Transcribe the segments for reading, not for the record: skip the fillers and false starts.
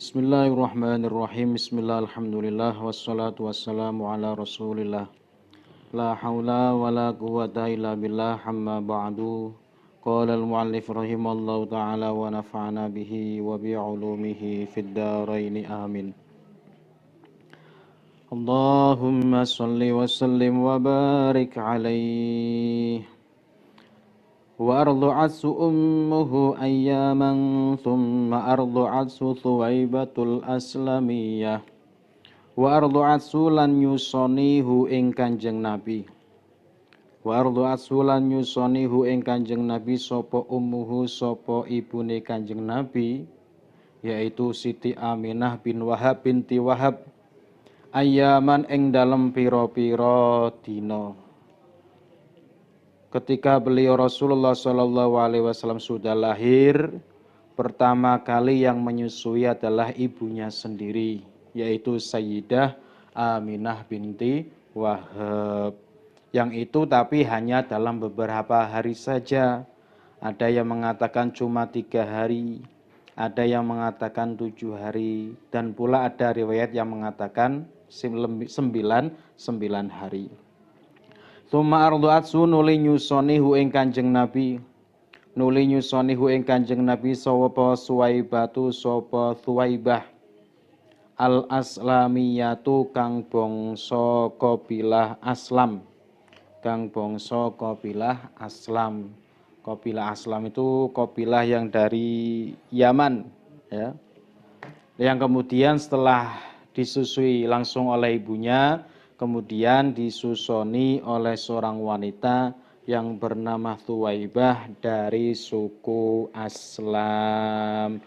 Bismillahirrahmanirrahim. Bismillah, alhamdulillah, wassalatu wassalamu ala rasulillah. La hawla wa la quwwata illa billah, amma ba'du. Qala al-muallif rahimallahu ta'ala wa nafa'ana bihi wa bi'ulumihi fid daraini amin. Allahumma salli wa sallim wa barik alaihi. وأرضعته أمه أياما ثم أرضعته ثويبة الأسلمية وأرضعته lan nyusonihu ing Kanjeng Nabi lan nyusonihu ing Kanjeng Nabi sapa ummuhu sapa ibune Kanjeng Nabi yaitu Siti Aminah bin Wahab binti Wahab ayaman ing dalem pira-pira dina. Ketika beliau Rasulullah SAW sudah lahir, pertama kali yang menyusui adalah ibunya sendiri, yaitu Sayyidah Aminah binti Wahab. Yang itu tapi hanya dalam beberapa hari saja. Ada yang mengatakan cuma 3 hari, ada yang mengatakan 7 hari, dan pula ada riwayat yang mengatakan 9 hari. Tsumma arda'atsu nuli nyusonihu ing Kanjeng Nabi. Nuli nyusonihu ing Kanjeng Nabi sapa Suwaibatu sapa Suwaibah. Al-Aslamiyatu kang bangsa kabilah Aslam. Kang bangsa kabilah Aslam. Kabilah Aslam itu kabilah yang dari Yaman, ya. Yang kemudian setelah disusui langsung oleh ibunya, kemudian disusoni oleh seorang wanita yang bernama Thuwaibah dari suku Aslam.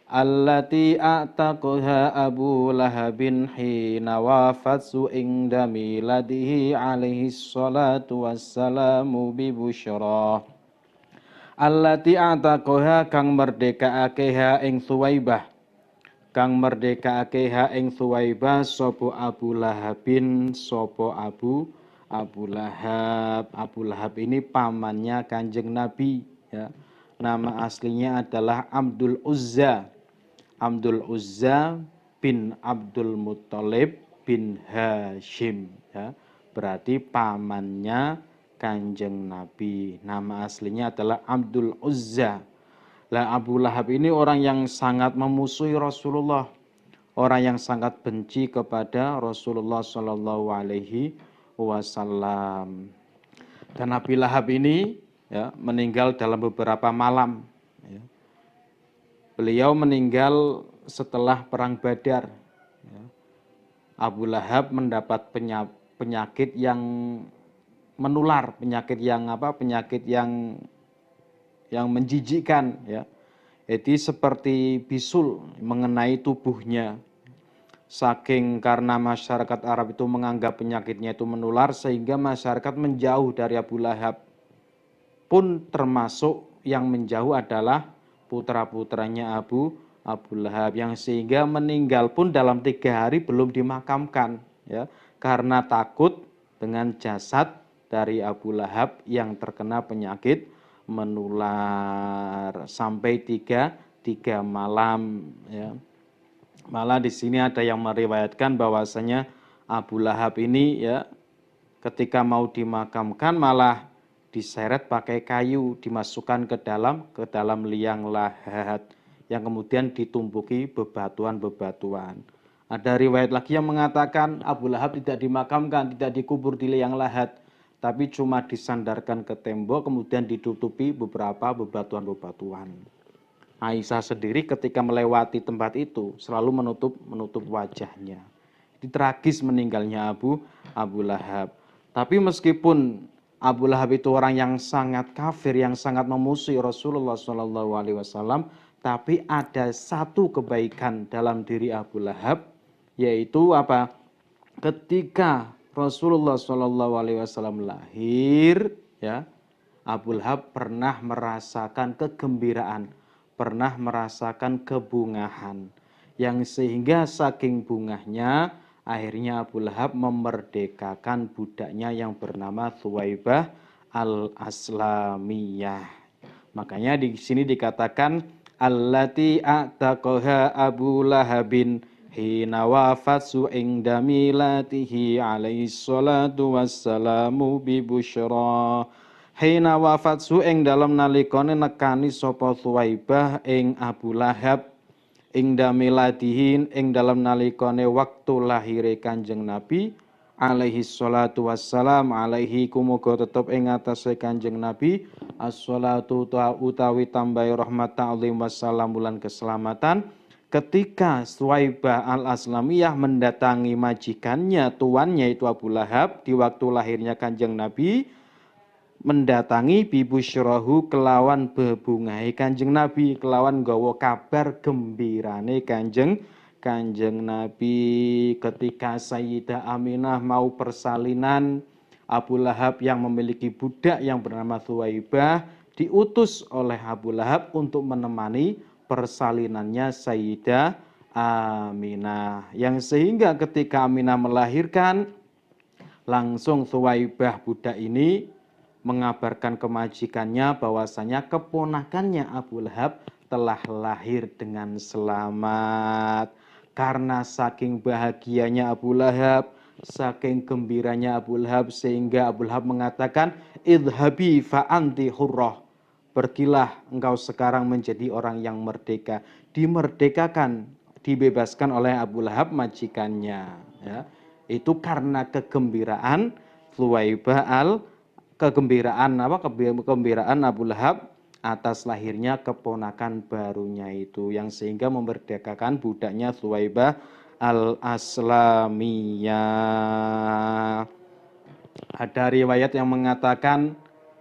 Allati a'taqaha Abu Lahabin hina wafatsu inda miladihi alaihi salatu wassalamu bi busyra. Allati a'taqaha kang merdekaake ha ing Thuwaibah. Kang merdekaake ha ing Thuwaibah sapa Abu Lahabin sapa Abu Lahab. Abu Lahab ini pamannya Kanjeng Nabi, ya. Nama aslinya adalah Abdul Uzza. Abdul Uzza bin Abdul Muttalib bin Hashim, ya. Berarti pamannya Kanjeng Nabi. Nama aslinya adalah Abdul Uzza. Lah Abu Lahab ini orang yang sangat memusuhi Rasulullah, orang yang sangat benci kepada Rasulullah Shallallahu Alaihi Wasallam. Dan Abu Lahab ini, ya, meninggal dalam beberapa malam. Ya. Beliau meninggal setelah perang Badar. Ya. Abu Lahab mendapat penyakit yang menular, penyakit yang menjijikkan, ya. Jadi seperti bisul mengenai tubuhnya. Saking karena masyarakat Arab itu menganggap penyakitnya itu menular, sehingga masyarakat menjauh dari Abu Lahab. Pun termasuk yang menjauh adalah putra-putranya Abu Lahab, yang sehingga meninggal pun dalam 3 hari belum dimakamkan, ya, karena takut dengan jasad dari Abu Lahab yang terkena penyakit menular sampai tiga malam, ya. Malah di sini ada yang meriwayatkan bahwasanya Abu Lahab ini, ya, ketika mau dimakamkan malah diseret pakai kayu, dimasukkan ke dalam liang lahat yang kemudian ditumpuki bebatuan-bebatuan. Ada riwayat lagi yang mengatakan Abu Lahab tidak dimakamkan, tidak dikubur di liang lahat, tapi cuma disandarkan ke tembok kemudian ditutupi beberapa bebatuan-bebatuan. Aisyah sendiri ketika melewati tempat itu selalu menutup wajahnya. Ini tragis meninggalnya Abu Lahab. Tapi meskipun Abu Lahab itu orang yang sangat kafir, yang sangat memusuhi Rasulullah SAW, tapi ada satu kebaikan dalam diri Abu Lahab, yaitu apa? Ketika Rasulullah SAW lahir, ya, Abu Lahab pernah merasakan kegembiraan, pernah merasakan kebungahan, yang sehingga saking bungahnya akhirnya Abu Lahab memerdekakan budaknya yang bernama Thuwaibah al-Aslamiyah. Makanya di sini dikatakan allati a'taqaha Abu Lahabin hina wafatsu inda milatihi alaihi salatu wassalamu bi busyra. Hina wafatsu ing dalem nalikane nekani sapa Thuwaibah ing Abu Lahab ingda miladihin ing dalam nalikane waktu lahire Kanjeng Nabi alaihi salatu wassalam alaihi kumuga tetep ing atase Kanjeng Nabi as-salatu utawi tambahi rahmat ta'zim wassalam bulan keselamatan ketika Suwaibah al-Aslamiyah mendatangi majikannya tuannya itu Abu Lahab di waktu lahirnya Kanjeng Nabi mendatangi bibusyrahu kelawan bebungahe Kanjeng Nabi kelawan gawa kabar gembirane Kanjeng Nabi ketika Sayyidah Aminah mau persalinan Abu Lahab yang memiliki budak yang bernama Thuwaibah diutus oleh Abu Lahab untuk menemani persalinannya Sayyidah Aminah yang sehingga ketika Aminah melahirkan langsung Thuwaibah budak ini mengabarkan ke majikannya bahwasanya keponakannya Abu Lahab telah lahir dengan selamat. Karena saking bahagianya Abu Lahab, saking gembiranya Abu Lahab sehingga Abu Lahab mengatakan idhabi fa anti hurrah. Pergilah engkau sekarang menjadi orang yang merdeka. Dimerdekakan, dibebaskan oleh Abu Lahab majikannya. Ya. Itu karena kegembiraan Thuwaibah kegembiraan Abu Lahab atas lahirnya keponakan barunya itu yang sehingga memerdekakan budaknya Thuwaibah al-Aslamiyah. Ada riwayat yang mengatakan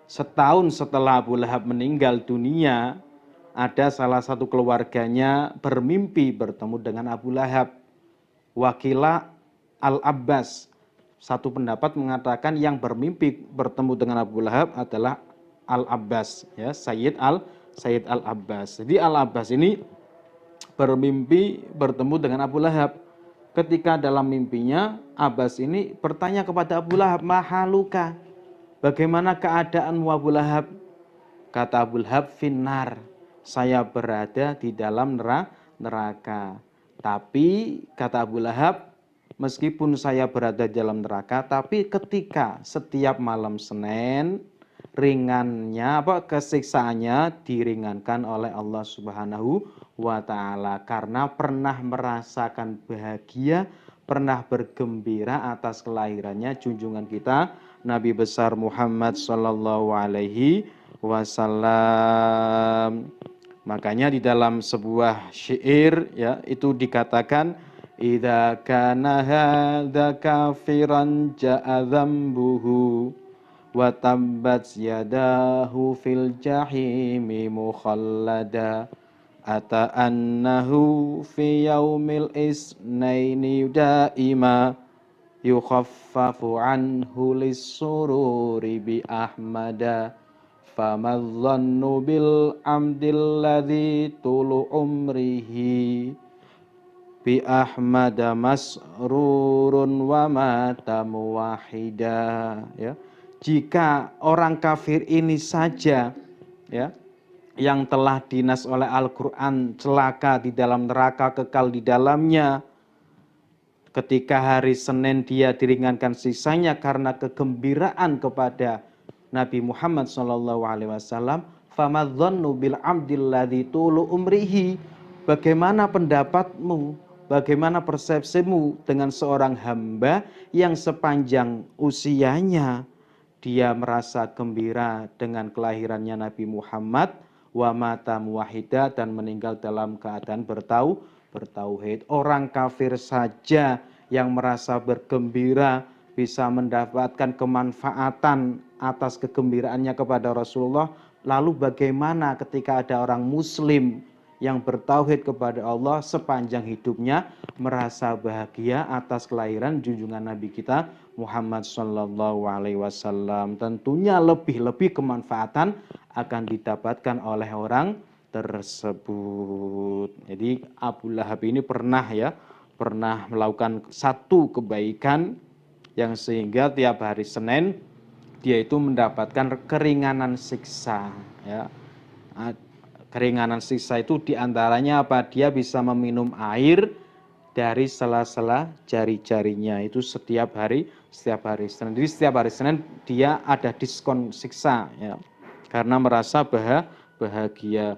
setahun setelah Abu Lahab meninggal dunia ada salah satu keluarganya bermimpi bertemu dengan Abu Lahab. Wakila Al-Abbas. Satu pendapat mengatakan yang bermimpi bertemu dengan Abu Lahab adalah Al-Abbas, ya, Sayyid Al-Abbas. Jadi Al-Abbas ini bermimpi bertemu dengan Abu Lahab. Ketika dalam mimpinya Abbas ini bertanya kepada Abu Lahab, "Mahaluka? Bagaimana keadaanmu Abu Lahab?" Kata Abu Lahab, "Finnar. Saya berada di dalam neraka." Tapi kata Abu Lahab, meskipun saya berada di dalam neraka, tapi ketika setiap malam Senin ringannya kesiksaannya diringankan oleh Allah Subhanahu wa taala karena pernah merasakan bahagia, pernah bergembira atas kelahirannya junjungan kita Nabi besar Muhammad sallallahu alaihi wasallam. Makanya di dalam sebuah syair ya itu dikatakan idza kana hadza kafiran ja'a dzambuhu wa tabbat yadahu fil jahimi mukhallada ata annahu fi yaumil isnaini daima yukhaffafu anhu lis-sururi bi ahmada famadzannu bil amdilladzi tulu umrihi bi ahmada masrurun wa mata muwahida. Ya, jika orang kafir ini saja ya yang telah dinas oleh Al-Quran celaka di dalam neraka kekal di dalamnya, ketika hari Senin dia diringankan sisanya karena kegembiraan kepada Nabi Muhammad SAW, famadzannu bil amdilladzi tulu umrihi. Bagaimana pendapatmu, bagaimana persepsimu dengan seorang hamba yang sepanjang usianya dia merasa gembira dengan kelahirannya Nabi Muhammad, wa mata muwahhida, dan meninggal dalam keadaan bertauhid. Orang kafir saja yang merasa bergembira bisa mendapatkan kemanfaatan atas kegembiraannya kepada Rasulullah. Lalu bagaimana ketika ada orang muslim yang bertauhid kepada Allah sepanjang hidupnya merasa bahagia atas kelahiran junjungan Nabi kita Muhammad sallallahu alaihi wasallam? Tentunya lebih-lebih kemanfaatan akan didapatkan oleh orang tersebut. Jadi Abu Lahab ini pernah melakukan satu kebaikan yang sehingga tiap hari Senin dia itu mendapatkan keringanan siksa ya. Keringanan siksa itu diantaranya apa? Dia bisa meminum air dari sela-sela jari-jarinya itu setiap hari Senin. Jadi setiap hari Senin dia ada diskon siksa ya. Karena merasa bahagia.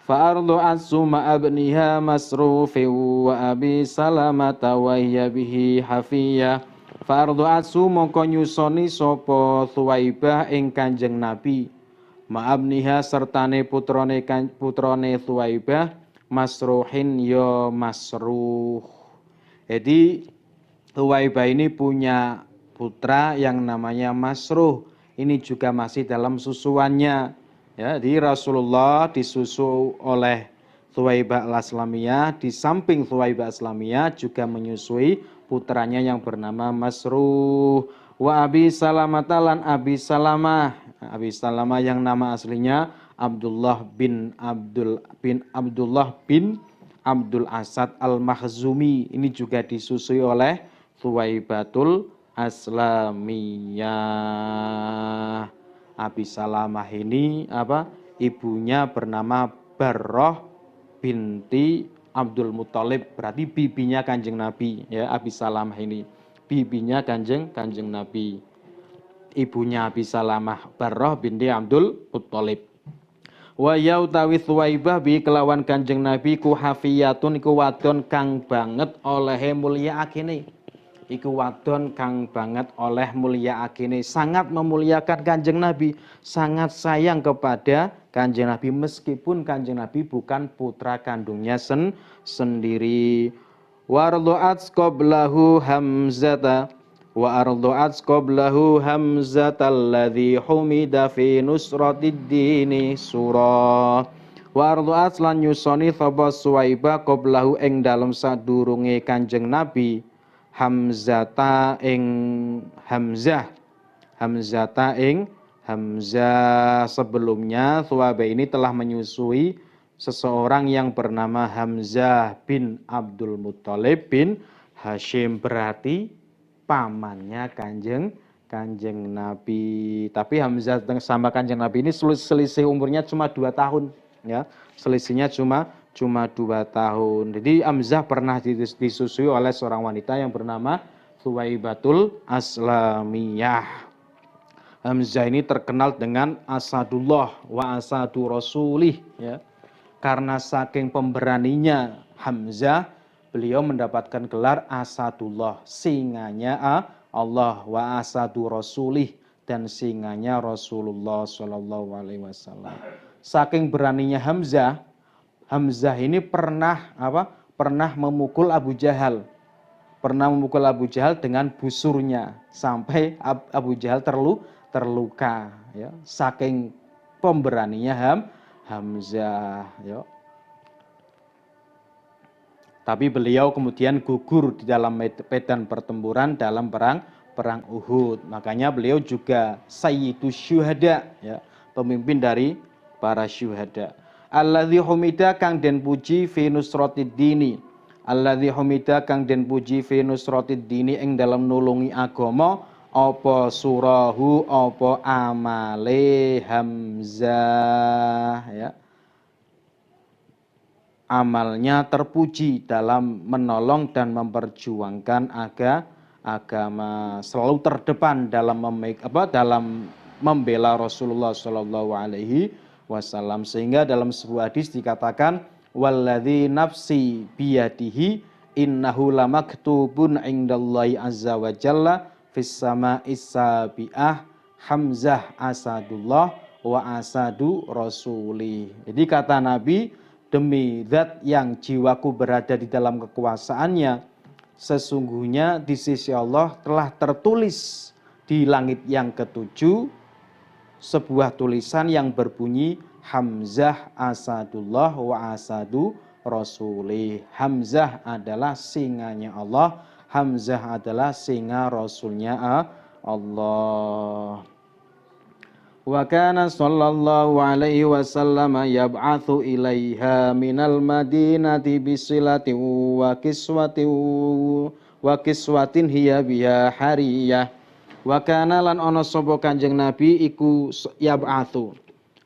Fa'ardu asuma abniha masrufi wa abi salamata wa hiya bihi hafiyah. Fa'ardu asu mongko nyusoni sapa Thuwaibah ing Kanjeng Nabi. Ma'abniha sertane putrane Thuwaibah masruhin yo masruh. Jadi Thuwaibah ini punya putra yang namanya Masruh. Ini juga masih dalam susuannya. Ya, di Rasulullah disusu oleh Thuwaibah al-Aslamiyah. Di samping Thuwaibah al-Aslamiyah juga menyusui putranya yang bernama Masruh. Wa Abi Salamah talan Abi Salamah. Abi Salamah yang nama aslinya Abdullah bin Abdul Asad al-Makhzumi. Ini juga disusui oleh Thuwaibatul Aslamiyah. Abi Salamah ini ibunya bernama Barroh binti Abdul Muthalib, berarti bibinya Kanjeng Nabi ya. Abi Salamah ini bibinya Kanjeng Nabi. Ibunya Abi Salamah Barroh binti Abdul Muthalib. Wa yautawi Thuwaibah bi kelawan Kanjeng Nabi ku hafiyatun iku wadon kang banget oleh mulia akine. Iku wadon kang banget oleh mulia akine, sangat memuliakan Kanjeng Nabi, sangat sayang kepada Kanjeng Nabi meskipun Kanjeng Nabi bukan putra kandungnya sendiri. Wardu'at qablahu Hamzata wa ardu'at qablahu Hamzatal ladzi humida fi nusratid dini surah. Wa ardu'at lan nyusoni sapa Thuwaibah qablahu ing dalem sadurunge Kanjeng Nabi Hamzata ing Hamzah. Hamzata ing Hamzah. Sebelumnya Thuwaibah ini telah menyusui seseorang yang bernama Hamzah bin Abdul Muthalib bin Hashim, berarti pamannya Kanjeng Nabi. Tapi Hamzah sama Kanjeng Nabi ini selisih umurnya cuma 2 tahun ya. Selisihnya cuma 2 tahun. Jadi Hamzah pernah disusui oleh seorang wanita yang bernama Thuwaibatul Aslamiyah. Hamzah ini terkenal dengan Asadullah wa Asadu Rasulih ya. Karena saking pemberaninya Hamzah, beliau mendapatkan gelar Asadullah, singanya Allah, wa Asadu Rasulih, dan singanya Rasulullah Shallallahu Alaihi Wasallam. Saking beraninya Hamzah, Hamzah ini pernah memukul Abu Jahal, dengan busurnya sampai Abu Jahal terluka. Ya. Saking pemberaninya Hamzah. Ya. Tapi beliau kemudian gugur di dalam medan pertempuran dalam perang Uhud. Makanya beliau juga Sayyidus Syuhada, ya, pemimpin dari para syuhada. Alladzi humida kang den puji fi nusratid dini. Alladzi humida kang den puji fi nusratid dini ing dalam nulungi agama apa surahu apa amale Hamzah, ya. Amalnya terpuji dalam menolong dan memperjuangkan agama, selalu terdepan dalam membela Rasulullah Shallallahu Alaihi Wasallam. Sehingga dalam sebuah hadis dikatakan walladzi nafsi biyadihi innahu lamaktubun indallahi azza wa jalla fis sama'is sabi'ah Hamzah asadullah wa asadu rasuli. Jadi kata Nabi, demi zat yang jiwaku berada di dalam kekuasaannya, sesungguhnya di sisi Allah telah tertulis di langit yang ketujuh sebuah tulisan yang berbunyi Hamzah asadullah wa asadu rasuli. Hamzah adalah singanya Allah, Hamzah adalah singa rasulnya Allah. Wa kana sallallahu alaihi wasallam yab'atsu ilaiha minal madinati bisilati wa kiswatin hiya biha hariyah. Wa kana lan ana sapa Kanjeng Nabi iku yab'atsu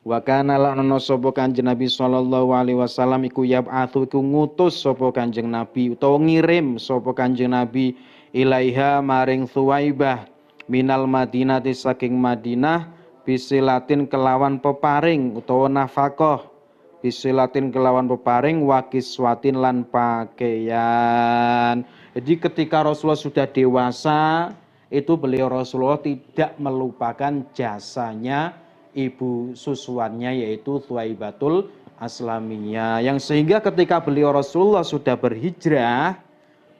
Wa kana lan ana sapa Kanjeng Nabi sallallahu alaihi wasallam iku yab'atsu iku ngutus sapa Kanjeng Nabi utawa ngirim sapa Kanjeng Nabi ilaiha maring Thuwaibah minal Madinati saking Madinah bisilatin kelawan peparing utawa nafkah bisilatin kelawan peparing wakiswatin lan pakaian. Jadi ketika Rasulullah sudah dewasa itu beliau Rasulullah tidak melupakan jasanya ibu susuannya yaitu Thuwaibatul Aslamiyah, yang sehingga ketika beliau Rasulullah sudah berhijrah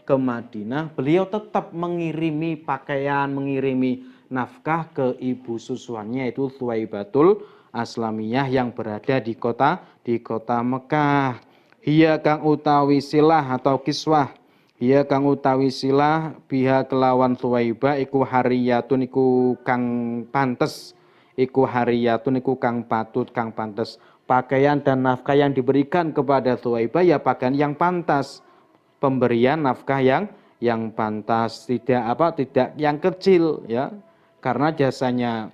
ke Madinah, beliau tetap mengirimi pakaian, mengirimi nafkah ke ibu susuannya yaitu Thuwaibatul Aslamiyah yang berada di kota Mekah. Hiya kang utawi silah atau kiswah, hiya kang utawi silah biha kelawan Thuwaibah iku hariyatun iku kang pantes, iku hariyatun iku kang patut kang pantes. Pakaian dan nafkah yang diberikan kepada Thuwaibah ya pakaian yang pantas, pemberian nafkah yang pantas, tidak yang kecil ya, karena jasanya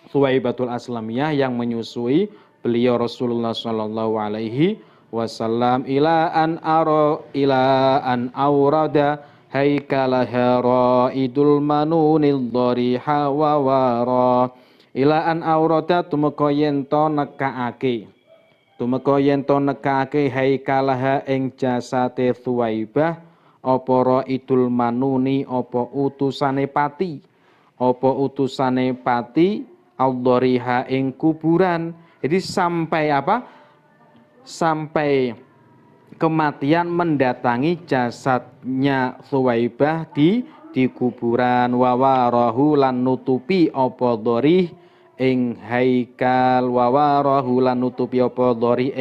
Thuwaibatul Aslamiyah yang menyusui beliau Rasulullah sallallahu alaihi wasallam ila an aurada haikalaha raidul manunil dhariha wa wara ila an aurada tumeka yen to nekaake haikalaha ing jasate Thuwaibah apa raidul manuni apa utusane pati al-dhariha ing kuburan. Jadi sampai sampai kematian mendatangi jasadnya Thuwaibah di kuburan. Wawarahu lan nutupi apa dharih ing haikal, wawarahu lan nutupi apa dharih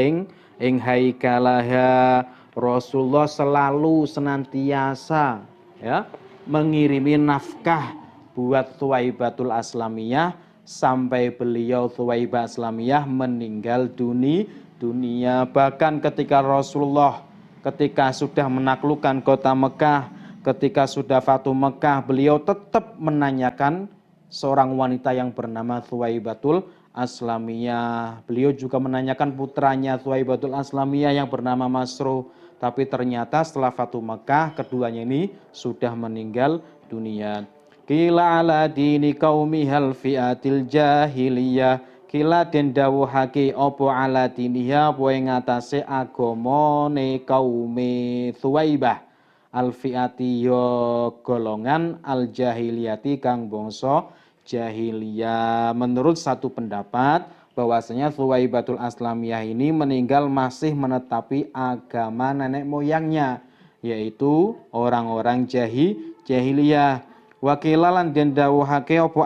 ing haikalaha. Rasulullah selalu senantiasa ya mengirimi nafkah buat Thuwaibatul Aslamiyah sampai beliau Thuwaibah Aslamiyah meninggal dunia. Bahkan ketika Rasulullah ketika sudah menaklukkan kota Mekah, ketika sudah Fatu Mekah, beliau tetap menanyakan seorang wanita yang bernama Thuwaibatul Aslamiyah. Beliau juga menanyakan putranya Thuwaibatul Aslamiyah yang bernama Masruh. Tapi ternyata setelah Fatu Mekah keduanya ini sudah meninggal dunia. Kila ala dini qaumihal fi'atil jahiliyah, kila den dawuhake opo ala diniha apa ing atase agamane kaume Thuwaibah al fi'ati yo golongan al jahiliyati kang bangsa jahiliyah. Menurut satu pendapat bahwasanya Thuwaibatul Aslamiyah ini meninggal masih menetapi agama nenek moyangnya yaitu orang-orang jahiliyah. Wakilalan den dawuhake apa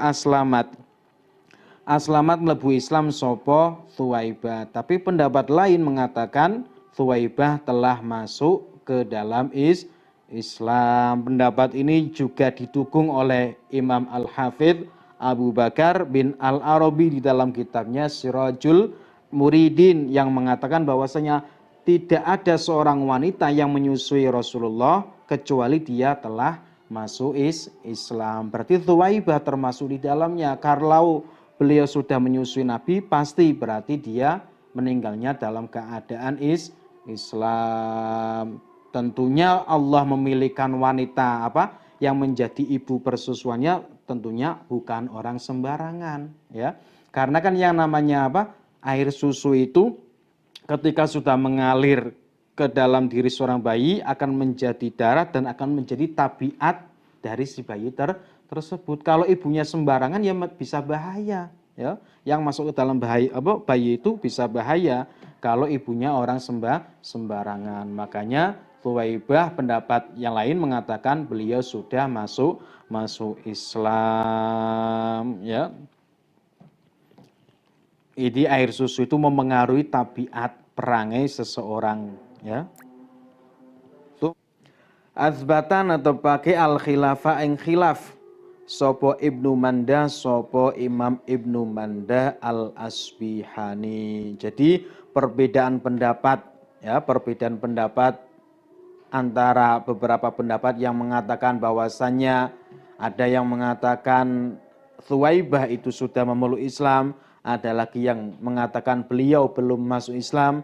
aslamat mlebu Islam sapa Thuwaibah. Tapi pendapat lain mengatakan Thuwaibah telah masuk ke dalam Islam. Pendapat ini juga didukung oleh Imam Al-Hafidh Abu Bakar bin Al-Arabi di dalam kitabnya Sirajul Muridin yang mengatakan bahwasanya tidak ada seorang wanita yang menyusui Rasulullah kecuali dia telah masuk Islam. Berarti Thuwaibah termasuk di dalamnya. Kalau beliau sudah menyusui Nabi, pasti berarti dia meninggalnya dalam keadaan Islam. Tentunya Allah memilihkan wanita yang menjadi ibu persusuannya, tentunya bukan orang sembarangan ya. Karena kan yang namanya air susu itu ketika sudah mengalir ke dalam diri seorang bayi akan menjadi darah dan akan menjadi tabiat dari si bayi tersebut. Kalau ibunya sembarangan ya bisa bahaya ya. Yang masuk ke dalam bayi itu bisa bahaya kalau ibunya orang sembarangan. Makanya Thuwaibah pendapat yang lain mengatakan beliau sudah masuk Islam ya. Ini air susu itu memengaruhi tabiat perangai seseorang ya. Tuh azbatan atau pakai al khilafa ing khilaf sopo Ibnu Manda sopo Imam Ibnu Manda al Asbihani. Jadi perbedaan pendapat antara beberapa pendapat yang mengatakan bahwasannya ada yang mengatakan Thuwaibah itu sudah memeluk Islam, ada lagi yang mengatakan beliau belum masuk Islam.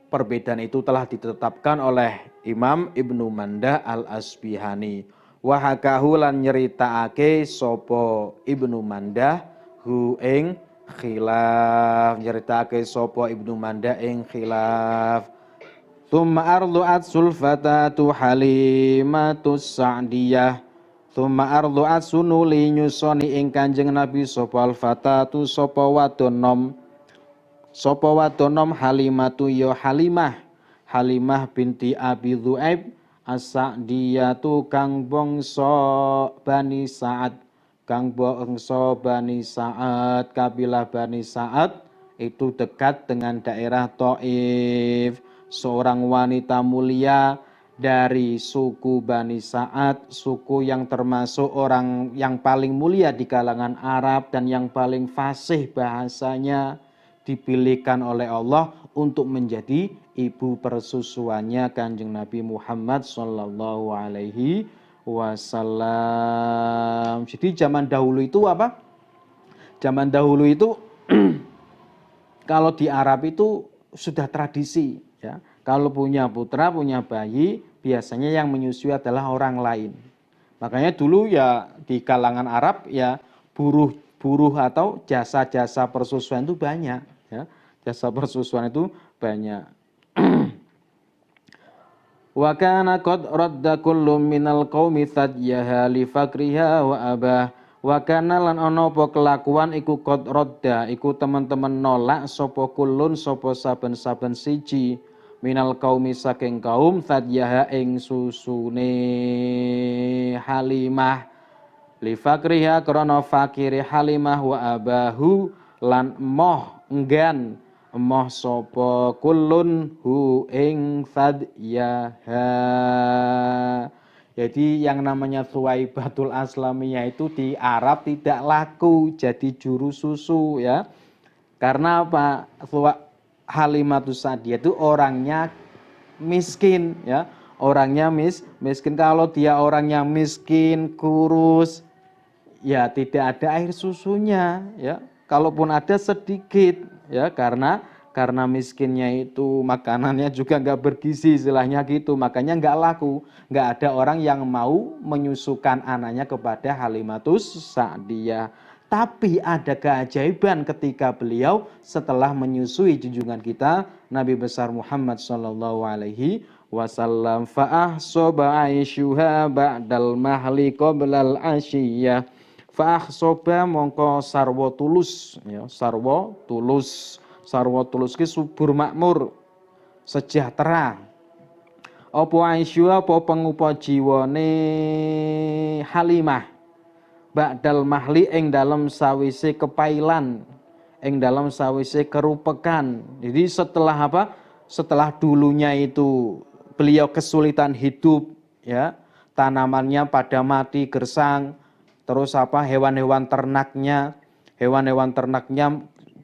Perbedaan itu telah ditetapkan oleh Imam Ibnu Mandah Al-Asbihani. Wahakahu lan nyeritaake sapa Ibnu Mandah hu ing khilaf, nyeritaake sapa Ibnu Mandah ing khilaf. Tsumma ardu'at sulfatatu Halimatus Sa'diyah. Tsumma ardu'at sunuli nyusoni ing Kanjeng Nabi sapa al-fatatu sapa wadonom. Sapa wadonom Halimatu ya Halimah. Halimah binti Abi Dzu'aib As-Sa'diyatu kang bangsa Bani Sa'ad. Kang bangsa Bani Sa'ad, kabilah Bani Sa'ad itu dekat dengan daerah Thaif. Seorang wanita mulia dari suku Bani Sa'ad, suku yang termasuk orang yang paling mulia di kalangan Arab dan yang paling fasih bahasanya, dipilihkan oleh Allah untuk menjadi ibu persusuannya Kanjeng Nabi Muhammad sallallahu alaihi wasallam. Jadi zaman dahulu itu apa? Zaman dahulu itu kalau di Arab itu sudah tradisi, ya. Kalau punya putra, punya bayi, biasanya yang menyusui adalah orang lain. Makanya dulu ya di kalangan Arab ya buruh atau jasa-jasa persusuan itu banyak, ya. Jasa persusuan itu banyak. Wa kana qad radda kullu minal qaumi thadyaha li fakriha wa abah. Wa kana lan ana apa kelakuan iku qad radda iku teman-teman nolak sapa kulun sapa saben-saben siji minal qaumi saking kaum thadyaha ing susune Halimah li fakriha krana fakire Halimah wa abahu lan moh enggan emoh sapa kulun hu ing thadyaha. Jadi yang namanya Thuwaibatul Aslamiyah itu di Arab tidak laku jadi juru susu, ya. Karena apa? Halimatus Sa'diyah itu orangnya miskin, ya. Orangnya miskin. Kalau dia orangnya miskin, kurus, ya tidak ada air susunya, ya. Kalaupun ada sedikit, ya, karena miskinnya itu makanannya juga nggak bergizi, istilahnya gitu, makanya nggak laku, nggak ada orang yang mau menyusukan anaknya kepada Halimatus Sa'diyah. Tapi ada keajaiban ketika beliau setelah menyusui junjungan kita Nabi besar Muhammad sallallahu alaihi wasallam. Fa'ahsoba aisyuha ba'dal mahli qoblal asyiyah. Fa'ahsoba mongko sarwa tulus, ya, sarwa tulus. Sarwa tulus ki subur makmur, sejahtera. Apa aisyuha apa pengupa jiwane Halimah ba'dal mahli ing dalam sawise kepailan, ing dalam sawise kerupekan. Jadi setelah apa? Setelah dulunya itu beliau kesulitan hidup, ya, tanamannya pada mati gersang, terus apa? Hewan-hewan ternaknya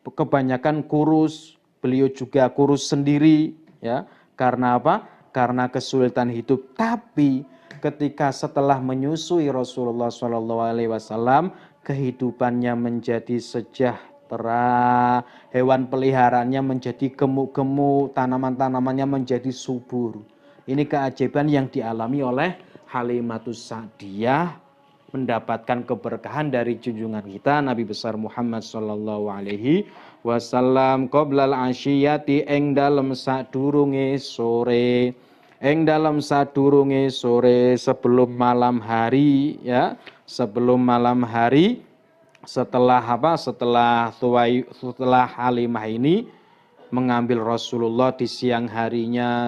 kebanyakan kurus, beliau juga kurus sendiri, ya. Karena apa? Karena kesulitan hidup. Tapi ketika setelah menyusui Rasulullah SAW, kehidupannya menjadi sejahtera, hewan peliharaannya menjadi gemuk-gemuk, tanaman-tanamannya menjadi subur. Ini keajaiban yang dialami oleh Halimatus Sa'diyah, mendapatkan keberkahan dari junjungan kita Nabi besar Muhammad sallallahu alaihi wasallam qoblal asyiyati ing dalem sadurunge sore. Ing dalam sadurunge sore, sebelum malam hari, ya, sebelum malam hari, setelah apa? Setelah Halimah ini mengambil Rasulullah di siang harinya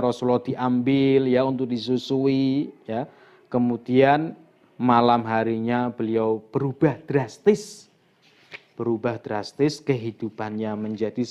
Rasulullah diambil, ya, untuk disusui, ya. Kemudian malam harinya beliau berubah drastis kehidupannya menjadi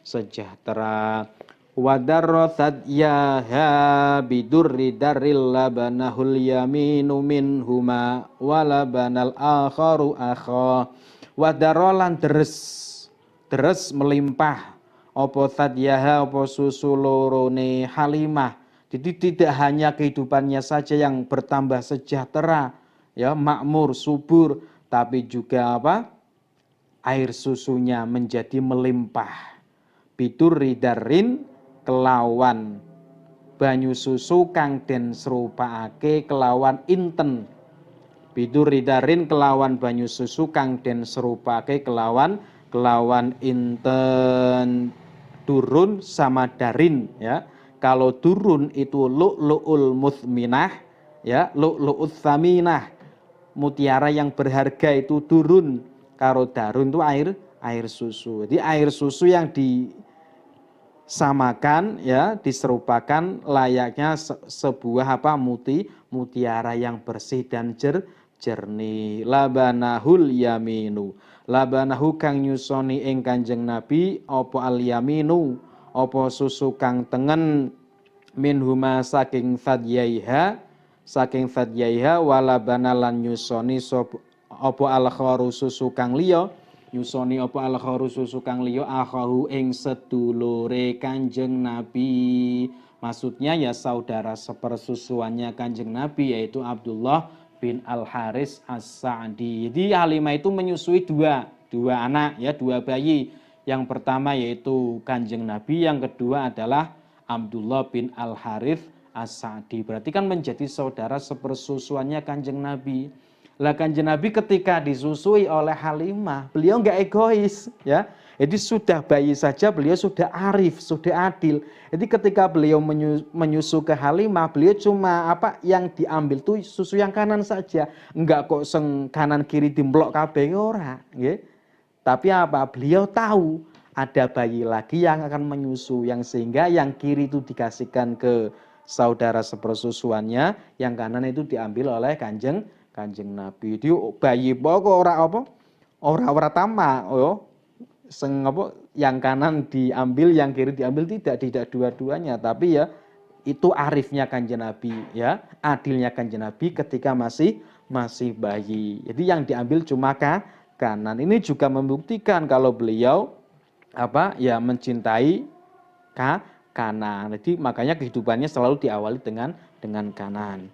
sejahtera. Wadarrothat yaha bidurri daril labanahul yaminu minhuma walabanal akharu akha. Wadarrolan deres melimpah opo thadyaha opo susu lorone Halimah. Jadi tidak hanya kehidupannya saja yang bertambah sejahtera, ya, makmur, subur, tapi juga apa? air susunya menjadi melimpah. Bidurri darin kelawan banyu susu kang den serupakake kelawan inten. Bidurri darin kelawan banyu susu kang den serupakake kelawan inten. Durun sama darin ya. Kalau durun itu lu'lu'ul muthminah ya, lu'lu'ut thaminah. Mutiara yang berharga itu durun. Kalau darun itu air susu. Jadi air susu yang disamakan ya, diserupakan layaknya sebuah mutiara yang bersih dan jernih. Labanahul yaminu. Labanahu kang nyusoni ing Kanjeng Nabi apa al yaminu, apa susu kang tengen minhuma saking fadyaiha walabana lan nyusoni apa al kharu susu kang liya, nyusoni apa al kharu susu kang liya akhahu ing sedulure Kanjeng Nabi. Maksudnya ya saudara sepersusuannya Kanjeng Nabi, yaitu Abdullah bin Al-Haris As-Sa'di. Jadi Halimah itu menyusui dua anak ya, dua bayi. Yang pertama yaitu Kanjeng Nabi, yang kedua adalah Abdullah bin Al-Haris As-Sa'di. Berarti kan menjadi saudara sepersusuannya Kanjeng Nabi. Lah Kanjeng Nabi ketika disusui oleh Halimah, beliau enggak egois ya. Jadi sudah bayi saja beliau sudah arif, sudah adil. Jadi ketika beliau menyusu ke Halimah, beliau cuma yang diambil tuh susu yang kanan saja. Enggak kok kanan kiri dimblok kabeh ora, nggih. Tapi beliau tahu ada bayi lagi yang akan menyusu, yang sehingga yang kiri itu dikasihkan ke saudara sepersusuannya, yang kanan itu diambil oleh Kanjeng Nabi. Itu bayi pokok ora tamak yang kanan diambil, yang kiri diambil, tidak dua-duanya, tapi ya itu arifnya Kanjeng Nabi ya, adilnya Kanjeng Nabi ketika masih bayi. Jadi yang diambil cuma kanan. Ini juga membuktikan kalau beliau mencintai kanan. Jadi makanya kehidupannya selalu diawali dengan kanan.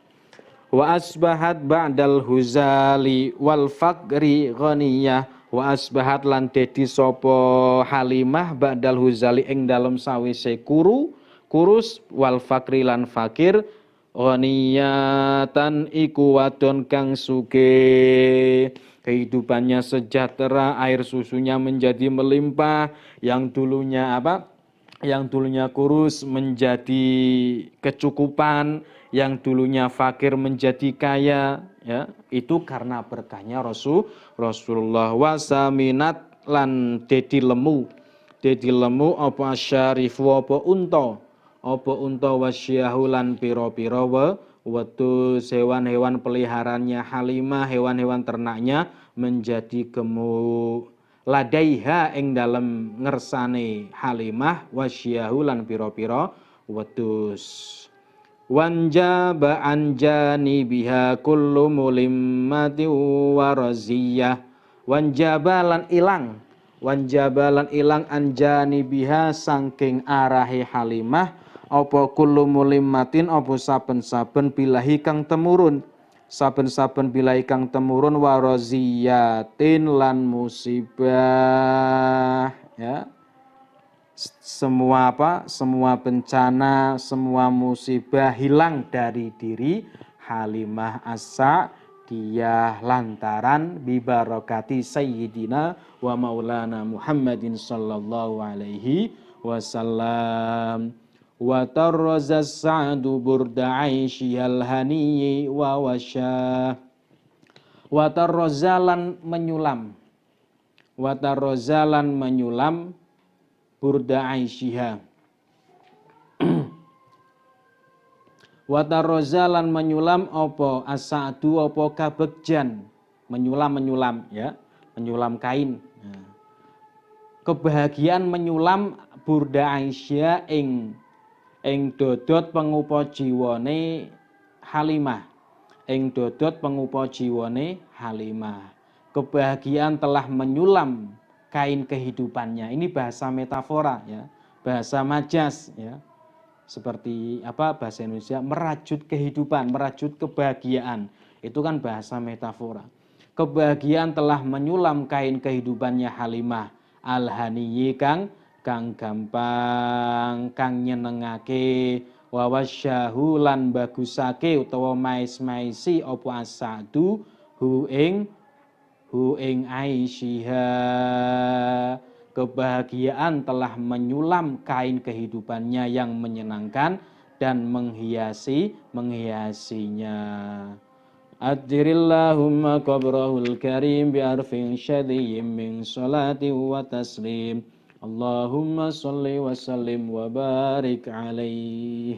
Wa asbahat ba'dal huzali wal faqri ghaniyah. Wa asbahat lan dadi sapa Halimah ba'dal huzali ing dalem sawise kurus wal fakri lan fakir ghaniyatan iku wadon kang sugih. Kehidupannya sejahtera, air susunya menjadi melimpah, yang dulunya kurus menjadi kecukupan, yang dulunya fakir menjadi kaya ya, itu karena berkahnya Rasulullah. Wasaminat lan dedi lemu apa syarifu apa unta wasyahu lan pira-pira wedhus, hewan-hewan peliharaannya Halimah, hewan-hewan ternaknya menjadi gemuk. Ladaiha ing dalem ngersane Halimah wasyahu lan pira-pira wedhus. Wanjaba anjani biha kullu mulimmati waraziyah. Wanjaba lan ilang anjani biha saking arahi Halimah apa kullu mulimmatin apa saben-saben bilahi kang temurun, saben-saben bilahi kang temurun waraziyatin lan musibah ya. Semua bencana, semua musibah hilang dari diri Halimah As-Sa'diyah lantaran bibarakati sayyidina wa maulana Muhammadin sallallahu alaihi wasallam. Wa tarraza Sa'du burda aisyihal haniyyi wa wasyah. Wa tarrazalan menyulam burda aisyiha. Wa tarrazalan menyulam apa as-Sa'du apa kabegjan, menyulam ya, menyulam kain. Kebahagiaan menyulam burda Aisyah ing dodot pengupa jiwane Halimah. Kebahagiaan telah menyulam kain kehidupannya. Ini bahasa metafora ya, bahasa majas ya. Seperti bahasa Indonesia merajut kehidupan, merajut kebahagiaan. Itu kan bahasa metafora. kebahagiaan telah menyulam kain kehidupannya Halimah al-Haniyyi kang gampang kang nyenengake wa wasyahu lan bagusake utawa mais-maisi apa asadu hu ing aisyiha. Kebahagiaan telah menyulam kain kehidupannya yang menyenangkan dan menghiasinya. Addirillahumma qabrahul karim bi'arfin syadiyyin min salati wa taslim. Allahumma salli wa sallim wa barik alaih.